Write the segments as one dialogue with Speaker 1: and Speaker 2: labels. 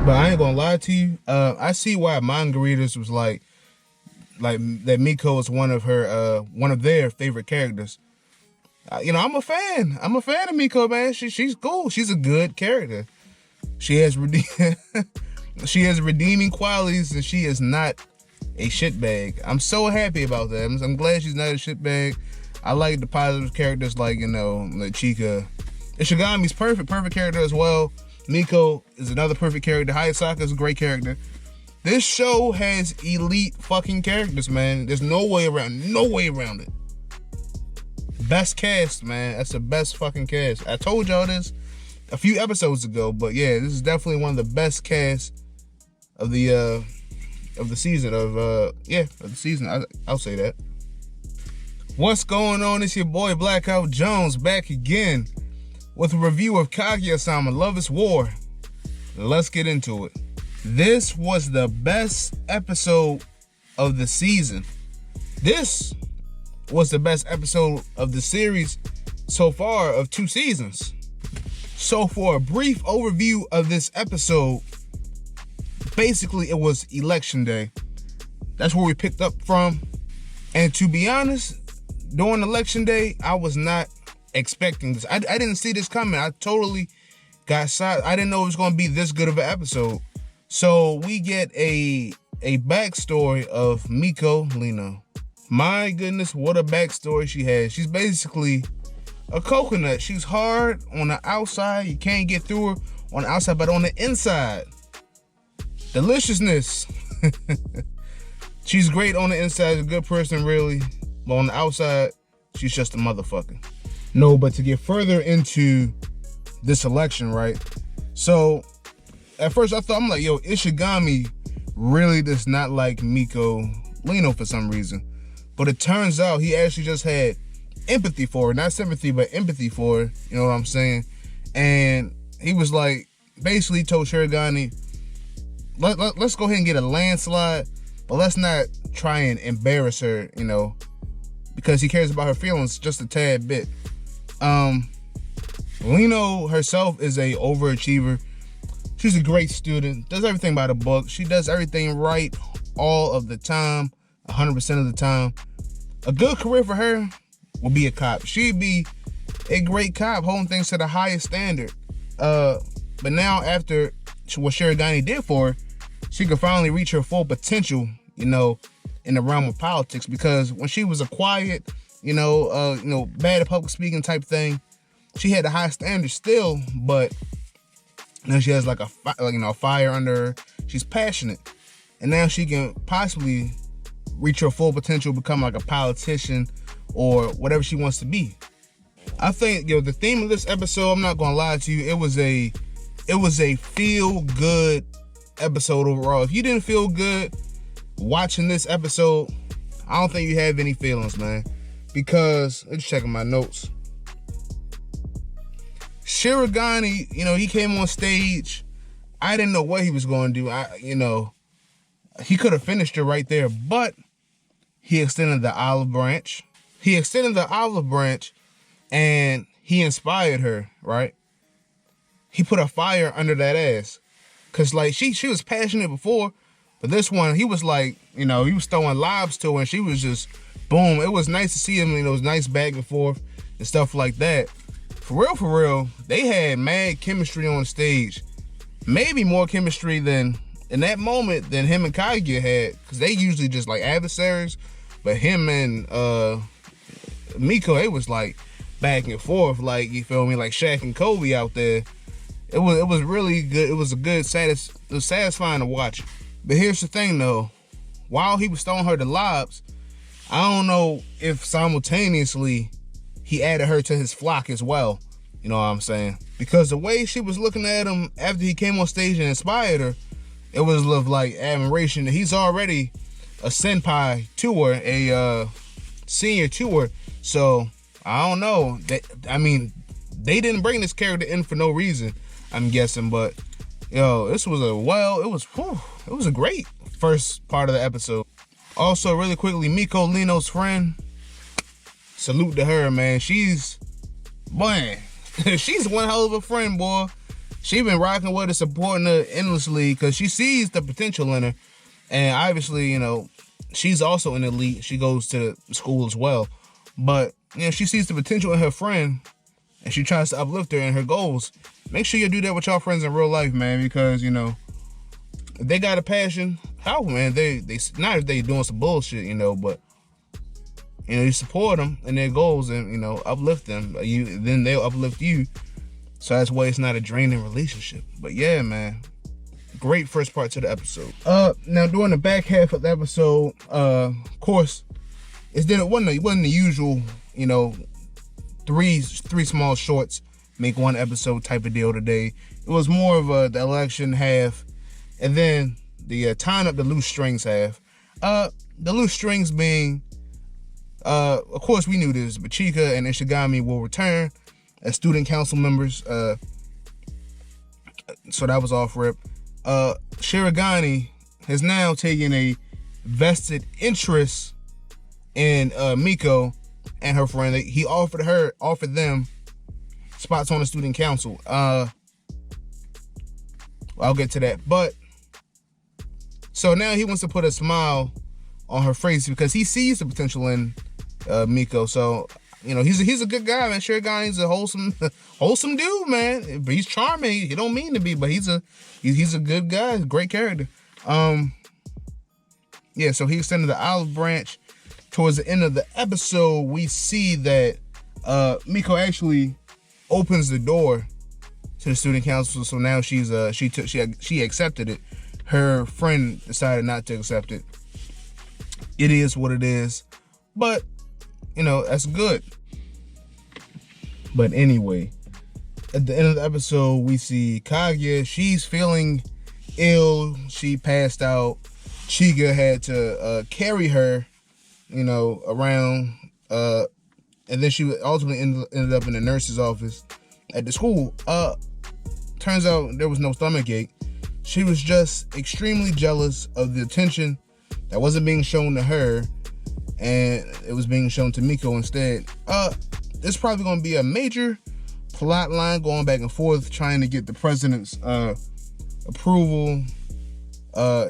Speaker 1: But I ain't gonna lie to you. I see why manga readers was like that Miko is one of their favorite characters. I'm a fan. I'm a fan of Miko, man. She's cool. She's a good character. She has she has redeeming qualities, and she is not a shitbag. I'm so happy about that. I'm glad she's not a shitbag. I like the positive characters like like Chika. Ishigami's perfect character as well. Miko is another perfect character. Hayasaka is a great character. This show has elite fucking characters, man. There's no way around it. Best cast, man. That's the best fucking cast. I told y'all this a few episodes ago, but yeah, this is definitely one of the best casts of the season I'll say that. What's going on? It's your boy Blackout Jones back again with a review of Kaguya-Sama Love is War. Let's get into it. This was the best episode of the season. This was the best episode of the series so far of 2 seasons. So for a brief overview of this episode, basically it was election day. That's where we picked up from. And to be honest, during election day, I was not expecting this. I didn't see this coming. I totally got side. I didn't know it was going to be this good of an episode. So we get a backstory of Miko Lino. My goodness, what a backstory she has. She's basically a coconut. She's hard on the outside. You can't get through her on the outside, but on the inside, deliciousness. She's great on the inside. A good person, really. But on the outside, she's just a motherfucker. No, but to get further into this election, right? So at first I'm like, yo, Ishigami really does not like Miko Lino for some reason. But it turns out he actually just had empathy for her. Not sympathy, but empathy for her. You know what I'm saying? And he was like, basically told Shirogane, let's go ahead and get a landslide, but let's not try and embarrass her, because he cares about her feelings just a tad bit. Lino herself is a overachiever. She's a great student, does everything by the book. She does everything right all of the time, 100% of the time. A good career for her will be a cop. She'd be a great cop, holding things to the highest standard. But now after what Shirogane did for her, she could finally reach her full potential, in the realm of politics. Because when she was a quiet, bad at public speaking type thing, she had a high standard still, but now she has like a fire under her. She's passionate, and now she can possibly reach her full potential, become like a politician or whatever she wants to be. I think the theme of this episode, I'm not gonna lie to you, it was a feel good episode overall. If you didn't feel good watching this episode, I don't think you have any feelings, man. Because let's check my notes. Shirogane, he came on stage. I didn't know what he was going to do. He could have finished her right there, but he extended the olive branch. And he inspired her, right? He put a fire under that ass. Cause she was passionate before, but this one, he was like, he was throwing lobs to her, and she was just, boom. It was nice to see him, it was nice back and forth and stuff like that. For real, they had mad chemistry on stage. Maybe more chemistry than, in that moment, than him and Kaguya had, because they usually just like adversaries, but him and Miko, it was like back and forth, like, you feel me, like Shaq and Kobe out there. It was really good. It was satisfying to watch. But here's the thing though, while he was throwing her the lobs, I don't know if simultaneously he added her to his flock as well. You know what I'm saying? Because the way she was looking at him after he came on stage and inspired her, it was like admiration. He's already a senpai to her, a senior to her. So I don't know. They didn't bring this character in for no reason, I'm guessing. But this was it was a great first part of the episode. Also, really quickly, Miko Lino's friend. Salute to her, man. She's one hell of a friend, boy. she been rocking with her, supporting her endlessly because she sees the potential in her. And obviously, you know, she's also an elite. She goes to school as well. But, you know, she sees the potential in her friend and she tries to uplift her in her goals. Make sure you do that with your friends in real life, man, because, you know, if they got a passion, how, man, they not if they doing some bullshit, you know, but, you know, you support them in their goals and, you know, uplift them. Then they'll uplift you. So that's why it's not a draining relationship. But yeah, man, great first part to the episode. Now during the back half of the episode, of course, it wasn't the usual, you know, three small shorts make one episode type of deal today. It was more of the election half, and then the tying up the loose strings half. The loose strings being, of course, we knew this, but Chika and Ishigami will return as student council members. So that was off rip. Shirogane has now taken a vested interest in Miko and her friend. He offered them spots on the student council. I'll get to that. But so now he wants to put a smile on her face because he sees the potential in Miko. So, you know, he's a good guy, man. Shirigane's a wholesome dude, man. But he's charming. He don't mean to be, but he's a good guy. Great character. Yeah, so he extended the olive branch. Towards the end of the episode, we see that Miko actually opens the door to the student council. So now she accepted it. Her friend decided not to accept it. It is what it is, but you know, that's good. But anyway, at the end of the episode, we see Kaguya. She's feeling ill. She passed out. Chika had to carry her, you know, around, and then she ultimately ended up in the nurse's office at the school. Turns out there was no stomachache. She was just extremely jealous of the attention that wasn't being shown to her, and it was being shown to Miko instead. It's probably going to be a major plot line going back and forth, trying to get the president's approval,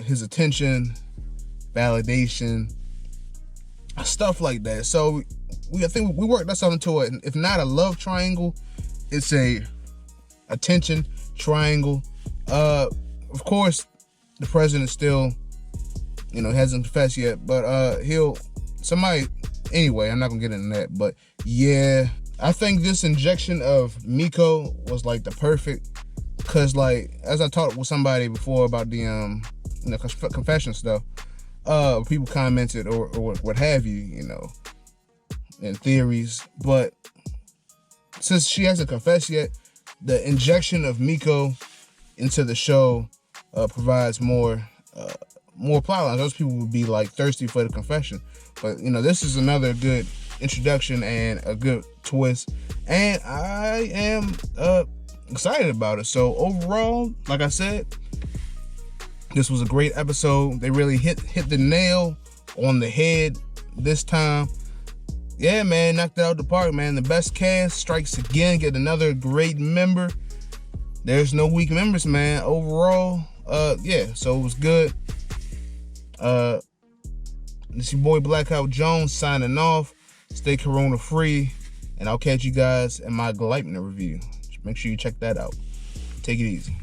Speaker 1: his attention, validation, stuff like that. So I think we worked ourselves into it. If not a love triangle, it's a attention triangle. Of course, the president still, you know, hasn't confessed yet, but anyway, I'm not gonna get into that. But yeah, I think this injection of Miko was like the perfect, cause like as I talked with somebody before about the you know, confession stuff, people commented or what have you, you know, and theories. But since she hasn't confessed yet, the injection of Miko into the show provides more plot lines. Those people would be like thirsty for the confession. But you know, this is another good introduction and a good twist, and I am excited about it. So overall, like I said, this was a great episode. They really hit the nail on the head this time. Yeah, man, knocked it out of the park, man. The best cast strikes again. Get another great member. There's no weak members, man. Overall, yeah, so it was good. It's your boy Blackout Jones signing off. Stay corona free, and I'll catch you guys in my Gleipnir review. Make sure you check that out. Take it easy.